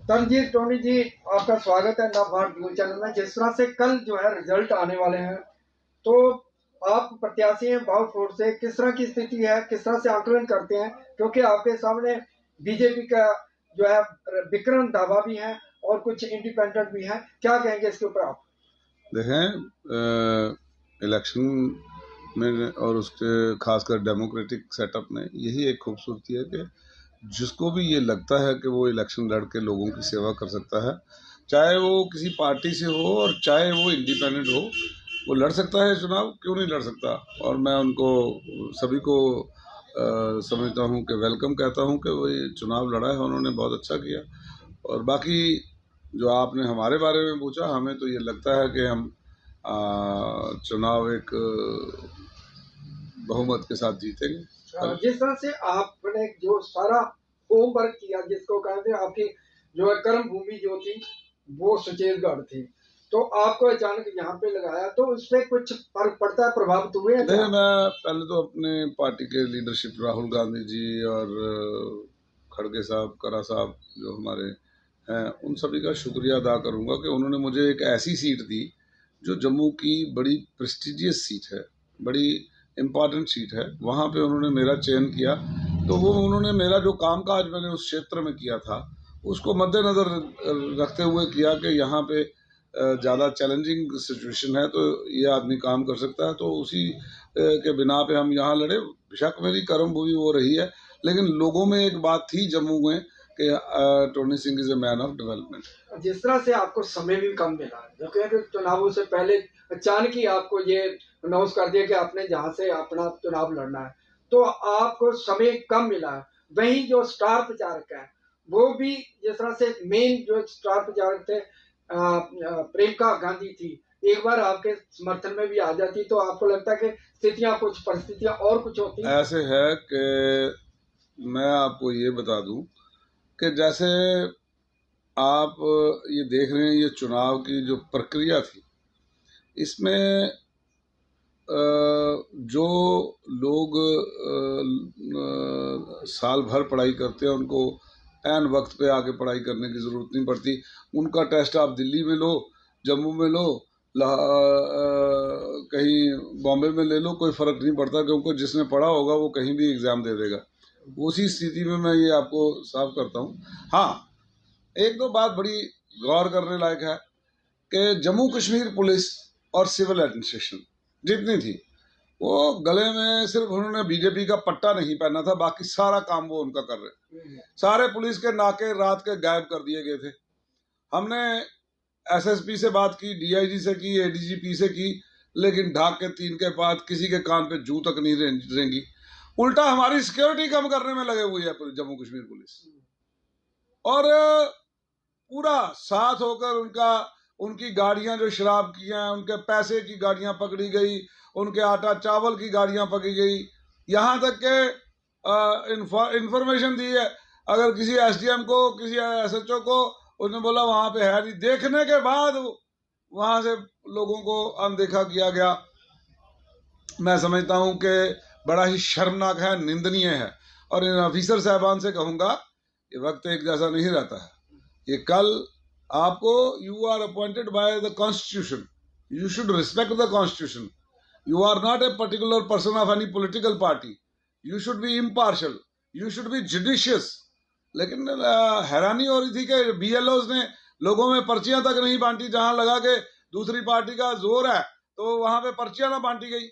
Tanzeer Tony जी, आपका स्वागत है नवभारत न्यूज चैनल में। जिस तरह से कल जो है रिजल्ट आने वाले हैं, तो आप प्रत्याशी हैं बाउफोर से, किस तरह की स्थिति है, किस तरह से आकलन करते हैं? क्योंकि आपके सामने बीजेपी का जो है विक्रम दावा भी है और कुछ इंडिपेंडेंट भी हैं, क्या कहेंगे इसके ऊपर आप? देखें, इलेक्शन में और उसके खासकर डेमोक्रेटिक सेटअप में यही एक खूबसूरती है कि जिसको भी ये लगता है कि वो इलेक्शन लड़ के लोगों की सेवा कर सकता है, चाहे वो किसी पार्टी से हो और चाहे वो इंडिपेंडेंट हो, वो लड़ सकता है चुनाव। क्यों नहीं लड़ सकता? और मैं उनको सभी को समझता हूँ कि वेलकम कहता हूँ कि वो ये चुनाव लड़ा है, उन्होंने बहुत अच्छा किया। और बाकी जो आपने हमारे बारे में पूछा, हमें तो ये लगता है कि हम चुनाव एक बहुमत के साथ जीतेंगे। जिस तरह से आपने जो सारा होमवर्क किया, जिसको कहते हैं आपकी जो है कर्म भूमि जो थी वो सुचेतगढ़ थी, तो आपको अचानक यहाँ पे लगाया, तो उससे कुछ फर्क पड़ता है, प्रभावित हुए हैं? नहीं, मैं पहले तो अपने पार्टी के लीडरशिप राहुल गांधी जी और खड़गे साहब, करा साहब जो हमारे हैं, उन सभी का शुक्रिया अदा करूंगा कि उन्होंने मुझे एक ऐसी सीट दी जो जम्मू की बड़ी प्रेस्टिजियस सीट है, बड़ी इम्पॉर्टेंट सीट है। वहाँ पे उन्होंने मेरा चयन किया, तो वो उन्होंने मेरा जो कामकाज मैंने उस क्षेत्र में किया था उसको मद्देनज़र रखते हुए किया कि यहाँ पे ज़्यादा चैलेंजिंग सिचुएशन है, तो ये आदमी काम कर सकता है, तो उसी के बिना पे हम यहाँ लड़े। बेशक मेरी कर्म भूमि वो रही है, लेकिन लोगों में एक बात थी जम्मू में कि Tony Singh is a man of development. जिस तरह से आपको समय भी कम मिला, जो कि चुनावों से पहले अचानक ही आपको ये अनाउंस कर दिया कि आपने जहाँ से अपना चुनाव लड़ना है, तो आपको समय कम मिला है। वहीं जो स्टार प्रचारक है वो भी, जिस तरह से मेन जो स्टार प्रचारक थे प्रियंका गांधी थी, एक बार आपके समर्थन में भी आ जाती, तो आपको लगता है कि स्थितियां, कुछ परिस्थितियां और कुछ होती? ऐसे है कि मैं आपको ये बता दूं कि जैसे आप ये देख रहे हैं, ये चुनाव की जो प्रक्रिया थी, इसमें जो लोग साल भर पढ़ाई करते हैं उनको ऐन वक्त पे आके पढ़ाई करने की ज़रूरत नहीं पड़ती। उनका टेस्ट आप दिल्ली में लो, जम्मू में लो, कहीं बॉम्बे में ले लो, कोई फ़र्क नहीं पड़ता, क्योंकि जिसने पढ़ा होगा वो कहीं भी एग्ज़ाम दे देगा। उसी स्थिति में मैं ये आपको साफ करता हूँ। हाँ, एक दो बात बड़ी गौर करने लायक है कि जम्मू कश्मीर पुलिस और सिविल एडमिनिस्ट्रेशन जितनी थी, वो गले में सिर्फ उन्होंने बीजेपी का पट्टा नहीं पहना था, बाकी सारा काम वो उनका कर रहे। सारे पुलिस के नाके रात के गायब कर दिए गए थे। हमने एसएसपी से बात की, डीआईजी से की, एडीजीपी से की, लेकिन ढाक के तीन के बाद किसी के कान पे जू तक नहीं रेंगी। उल्टा हमारी सिक्योरिटी कम करने में लगे हुई है जम्मू कश्मीर पुलिस। और पूरा साथ होकर उनकी गाड़ियां जो शराब की हैं, उनके पैसे की गाड़ियां पकड़ी गई, उनके आटा चावल की गाड़ियां पकड़ी गई। यहाँ तक के इंफॉर्मेशन दी है, अगर किसी एसडीएम को, किसी एसएचओ को उसने बोला वहां पे है नहीं, देखने के बाद वहां से लोगों को अनदेखा किया गया। मैं समझता हूं कि बड़ा ही शर्मनाक है, निंदनीय है। और इन ऑफिसर साहबान से कहूंगा, ये वक्त एक जैसा नहीं रहता है। ये कल आपको, you are appointed by the constitution, you should respect the constitution, you are not a particular person of any political party, you should be impartial, you should be judicious. लेकिन हैरानी हो रही थी कि बीएलओज ने लोगों में पर्चियां तक नहीं बांटी, जहां लगा के दूसरी पार्टी का जोर है तो वहां पे पर्चियां ना बांटी गई।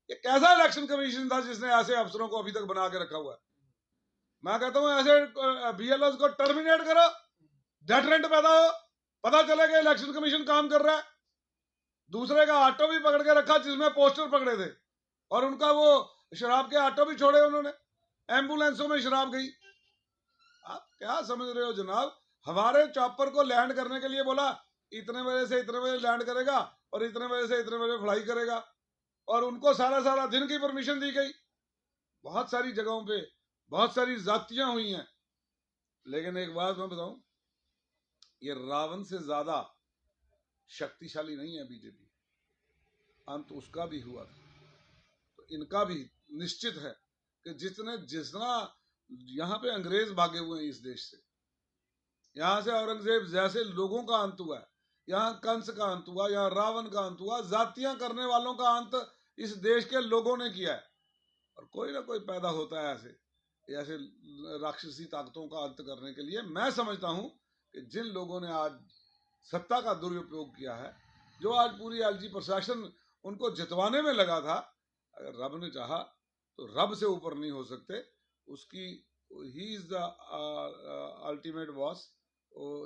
ये कैसा इलेक्शन कमीशन था जिसने ऐसे अफसरों को अभी तक बना के रखा हुआ है? मैं कहता हूं ऐसे बीएलओज को टर्मिनेट करो, डेटरेंट पैदा हो, पता चलेगा इलेक्शन कमीशन काम कर रहा है। दूसरे का ऑटो भी पकड़ के रखा जिसमें पोस्टर पकड़े थे, और उनका वो शराब के ऑटो भी छोड़े उन्होंने, एम्बुलेंसों में शराब गई। आप क्या समझ रहे हो जनाब? हमारे चॉपर को लैंड करने के लिए बोला इतने बजे से इतने बजे लैंड करेगा और इतने बजे से इतने बजे फ्लाई करेगा, और उनको सारा सारा दिन की परमिशन दी गई। बहुत सारी जगहों पे बहुत सारी जातियां हुई हैं। लेकिन एक बात मैं बताऊं, ये रावण से ज्यादा शक्तिशाली नहीं है बीजेपी। अंत उसका भी हुआ था, तो इनका भी निश्चित है कि जितना यहाँ पे अंग्रेज भागे हुए हैं इस देश से, यहाँ से औरंगजेब जैसे लोगों का अंत हुआ है, यहाँ कंस का अंत हुआ, यहाँ रावण का अंत हुआ, जातियां करने वालों का अंत इस देश के लोगों ने किया है। और कोई ना कोई पैदा होता है ऐसे राक्षसी ताकतों का अंत करने के लिए। मैं समझता हूं कि जिन लोगों ने आज सत्ता का दुरुपयोग किया है, जो आज पूरी एलजी प्रशासन उनको जितवाने में लगा था, अगर रब ने चाहा तो रब से ऊपर नहीं हो सकते। उसकी ही is the ultimate boss,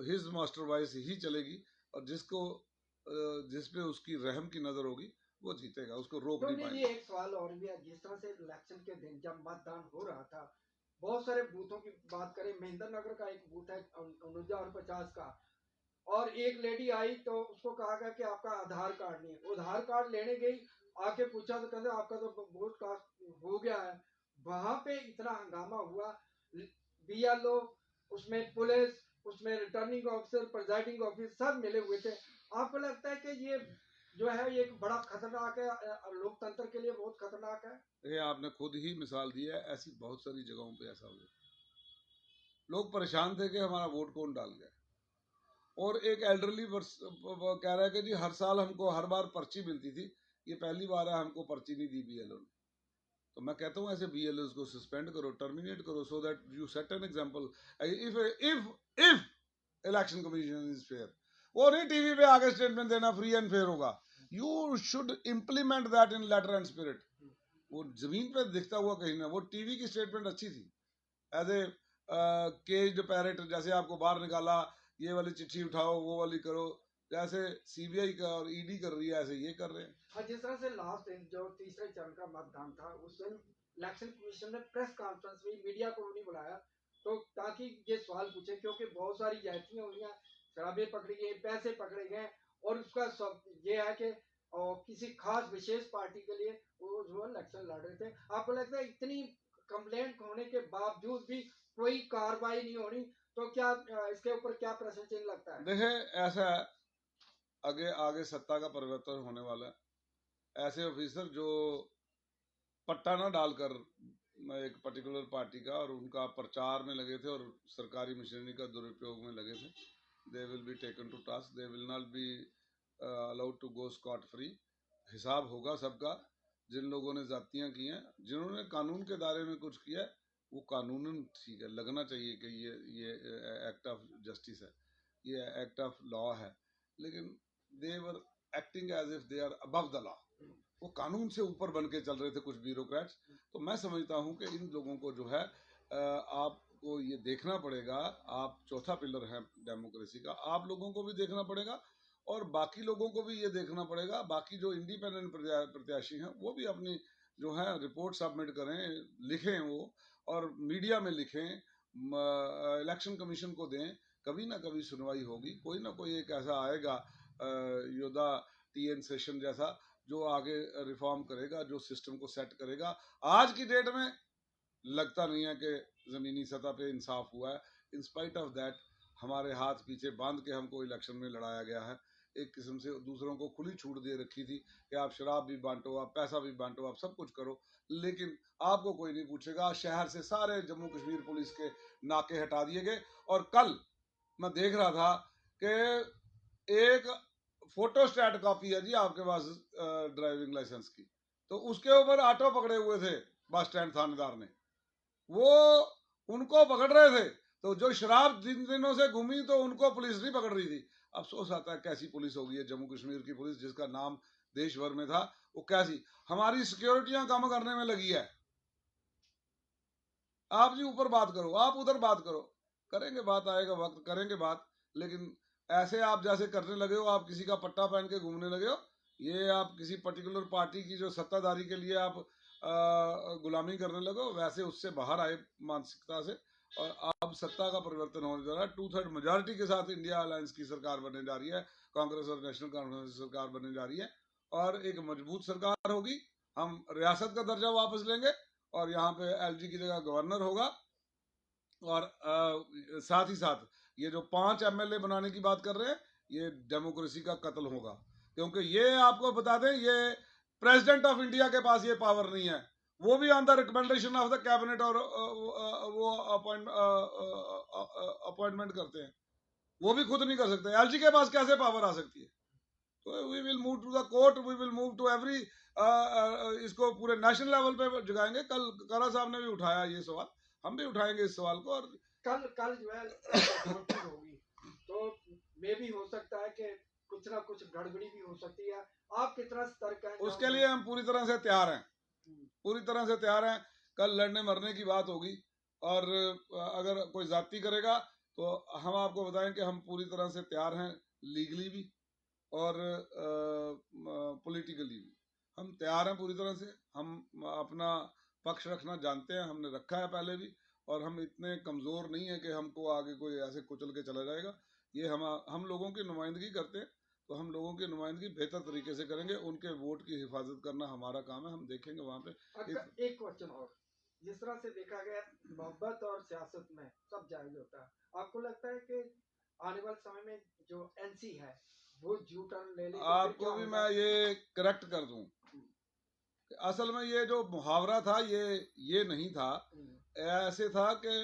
his master voice ही चलेगी, और जिस पे उसकी रहम की नजर होगी वो जीतेगा, उसको रोक तो नहीं ये पाएंगे। एक सवाल और भी है, जिस तरह से इलेक्शन के दिन जब मतदान हो रहा था, बहुत सारे बूथों की बात करें, महेंद्र नगर का एक बूथ है 49 और 50 का, और एक लेडी आई तो उसको कहा गया कि आपका आधार कार्ड नहीं है। आधार कार्ड लेने गई, आके पूछा तो कहते आपका तो वोट कास्ट हो गया है। वहां पे इतना हंगामा हुआ, बीएलओ, उसमें पुलिस, उसमें रिटर्निंग ऑफिसर, प्रिजाइडिंग ऑफिसर सब मिले हुए थे। आपको लगता है कि ये जो है ये एक बड़ा खतरनाक है, लोकतंत्र के लिए बहुत खतरनाक है? ये आपने खुद ही मिसाल दी है, ऐसी बहुत सारी जगहों पे ऐसा हुआ। लोग परेशान थे कि हमारा वोट कौन डाल गया, और एक एल्डरली कह रहा है कि जी हर साल हमको हर बार पर्ची मिलती थी, ये पहली बार है हमको पर्ची नहीं दी बीएलओ ने। तो मैं कहता हूँ ऐसे बीएलओ को सस्पेंड करो, टर्मिनेट करो, so that you set an example. If election commission is fair, वो नहीं टीवी पे आगे स्टेटमेंट देना फ्री एंड फेयर होगा, you should implement that in letter and spirit. वो जमीन पे दिखता हुआ कहीं ना, वो टीवी की स्टेटमेंट अच्छी थी, एज ए केज्ड पैरेट, जैसे आपको बाहर निकाला, ये वाली चिट्ठी उठाओ, वो वाली करो, जैसे सीबीआई का और ईडी कर रही है ऐसे ये कर रहे हैं। हाँ, जिस तरह से लास्ट दिन जो तीसरे चरण का मतदान था, उस दिन इलेक्शन कमीशन ने प्रेस कॉन्फ्रेंस में मीडिया को नहीं बुलाया, तो ताकि ये सवाल पूछे, क्योंकि बहुत सारी जातियां हुई हैं, शराबें पकड़ी गई, पैसे पकड़े गए, और उसका सब ये है कि किसी खास विशेष पार्टी के लिए वो जो इलेक्शन लड़ रहे थे। आपको लगता है इतनी कंप्लेंट होने के बावजूद भी कोई कार्रवाई नहीं होनी, तो क्या इसके ऊपर क्या प्रश्न चिन्ह लगता है? देखे ऐसा है, आगे आगे सत्ता का परिवर्तन होने वाला है। ऐसे ऑफिसर जो पट्टा ना डालकर एक पर्टिकुलर पार्टी का और उनका प्रचार में लगे थे और सरकारी मशीनरी का दुरुपयोग में लगे थे, they will be taken to task, they will not be allowed to go scot free. हिसाब होगा सबका। जिन लोगों ने जातियां की हैं, जिन्होंने कानून के दायरे में कुछ किया है, वो कानूनन ठीक है, लगना चाहिए कि ये एक्ट ऑफ जस्टिस है, ये एक्ट ऑफ लॉ है, लेकिन they were acting as if they are above the law. वो कानून से ऊपर बन के चल रहे थे कुछ ब्यूरोक्रेट्स। तो मैं समझता हूं कि इन लोगों को जो है आपको ये देखना पड़ेगा, आप चौथा पिलर है डेमोक्रेसी का, आप लोगों को भी देखना पड़ेगा और बाकी लोगों को भी ये देखना पड़ेगा। बाकी जो इंडिपेंडेंट प्रत्याशी हैं वो भी अपनी जो है रिपोर्ट सबमिट करें, लिखें वो, और मीडिया में लिखें, इलेक्शन कमीशन को दें, कभी ना कभी सुनवाई होगी। कोई ना कोई एक ऐसा आएगा योद्धा टीएन सेशन जैसा, जो आगे रिफॉर्म करेगा, जो सिस्टम को सेट करेगा। आज की डेट में लगता नहीं है कि जमीनी सतह पे इंसाफ हुआ है। इन स्पाइट ऑफ दैट हमारे हाथ पीछे बांध के हमको इलेक्शन में लड़ाया गया है। एक किस्म से दूसरों को खुली छूट दे रखी थी कि आप शराब भी बांटो, आप पैसा भी बांटो, आप सब कुछ करो, लेकिन आपको कोई नहीं पूछेगा। शहर से सारे जम्मू कश्मीर पुलिस के नाके हटा दिए गए। और कल मैं देख रहा था कि एक फोटोस्टैट कॉपी है जी आपके पास ड्राइविंग लाइसेंस की, तो उसके ऊपर ऑटो पकड़े हुए थे बस स्टैंड थानेदार ने, वो उनको पकड़ रहे थे। तो जो शराब जिन दिनों से घूमी तो उनको पुलिस नहीं पकड़ रही थी। अफसोस आता है कैसी पुलिस होगी है जम्मू कश्मीर की पुलिस, जिसका नाम देश भर में था, वो कैसी हमारी सिक्योरिटियां कम करने में लगी है। आप जी ऊपर बात करो, आप उधर बात करो, करेंगे बात, आएगा वक्त करेंगे बात, लेकिन ऐसे आप जैसे करने लगे हो, आप किसी का पट्टा पहन के घूमने लगे हो, ये आप किसी पर्टिकुलर पार्टी की जो सत्ताधारी के लिए आप गुलामी करने लगे हो, वैसे उससे बाहर आए मानसिकता से। और अब सत्ता का परिवर्तन होने जा रहा है। 2/3 मेजोरिटी के साथ इंडिया अलायंस की सरकार बनने जा रही है, कांग्रेस और नेशनल कॉन्फ्रेंस की सरकार बनने जा रही है, और एक मजबूत सरकार होगी। हम रियासत का दर्जा वापस लेंगे और यहाँ पे एलजी की जगह गवर्नर होगा। और साथ ही साथ ये जो 5 एमएलए बनाने की बात कर रहे हैं, ये डेमोक्रेसी का कत्ल होगा, क्योंकि ये आपको बता दें, ये प्रेसिडेंट ऑफ इंडिया के पास ये पावर नहीं है, वो भी on the recommendation of the cabinet और वो अपॉइंटमेंट करते हैं। वो भी खुद नहीं कर सकते। एलजी के पास कैसे पावर आ सकती है? तो we will move to the court, we will move to every, इसको पूरे नेशनल लेवल पे जगाएंगे। कल कारा साहब ने भी उठाया ये सवाल, हम भी उठाएंगे इस सवाल को। और कल जो है वोटिंग होगी, तो मे भी हो सकता है कि कुछ ना कुछ गड़बड़ी भी हो सकती है। आप कितना सतर्क हैं? उसके लिए हम पूरी तरह से तैयार हैं, पूरी तरह से तैयार हैं। कल लड़ने मरने की बात होगी, और अगर कोई जाति करेगा तो हम आपको बताएं कि हम पूरी तरह से तैयार हैं, लीगली भी और पॉलिटिकली भी हम तैयार हैं पूरी तरह से। हम अपना पक्ष रखना जानते हैं, हमने रखा है पहले भी, और हम इतने कमज़ोर नहीं है कि हमको आगे कोई ऐसे कुचल के चला जाएगा। ये हम लोगों की नुमाइंदगी करते हैं, तो हम लोगों की नुमाइंदगी बेहतर तरीके से करेंगे। उनके वोट की हिफाजत करना हमारा काम है, हम देखेंगे वहाँ पे। एक क्वेश्चन और, जिस तरह से देखा गया मोहब्बत और सियासत में सब जायज होता है, आपको लगता है कि आने वाले समय में जो एनसी है वो यू टर्न ले ले तो फिर आपको क्या भी होगा? मैं ये करेक्ट कर दूं, असल में ये जो मुहावरा था ये नहीं था। ऐसे था कि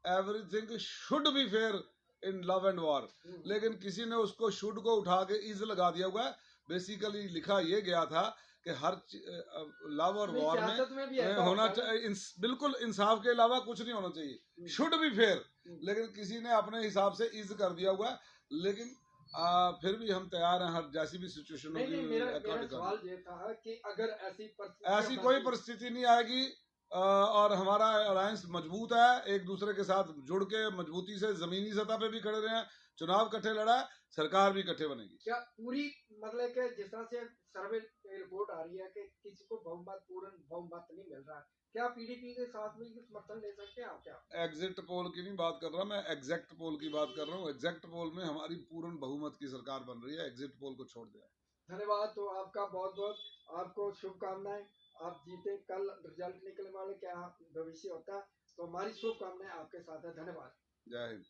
everything should be fair in love and war, लेकिन किसी ने उसको शुड को उठा के इज लगा दिया हुआ है। बेसिकली लिखा ये गया था कि हर लव और वॉर में भी ऐसा होना होता है चाहिए, बिल्कुल इंसाफ के अलावा कुछ नहीं होना चाहिए, शुड बी फेयर। लेकिन किसी ने अपने हिसाब से इज कर दिया हुआ है। लेकिन फिर भी हम तैयार हैं हर जैसी भी सिचुएशन नहीं नहीं, होगी मेरा अकॉर्डिंग। सवाल ये था कि अगर ऐसी ऐसी कोई परिस्थिति नहीं आएगी, और हमारा अलायंस मजबूत है, एक दूसरे के साथ जुड़ के मजबूती से जमीनी सतह पे भी खड़े रहे हैं, चुनाव इकट्ठे लड़ा है, सरकार भी इकट्ठे बनेगी। क्या पूरी मतलब कि जिस तरह से सर्वे रिपोर्ट आ रही है कि किसी को बहुमत पूर्ण बहुमत नहीं मिल रहा है, क्या पीडीपी के साथ में समर्थन ले सकते हैं आप? क्या एग्जिट पोल की नहीं बात कर रहा मैं, एग्जैक्ट पोल की बात कर रहा हूँ। एग्जैक्ट पोल में हमारी पूर्ण बहुमत की सरकार बन रही है, एग्जिट पोल को छोड़ दिया। धन्यवाद। तो आपका बहुत बहुत आपको शुभकामनाएं। आप जीते, कल रिजल्ट निकलने वाले क्या भविष्य होता है, तो हमारी शुभकामनाएं आपके साथ है। धन्यवाद। जय हिंद।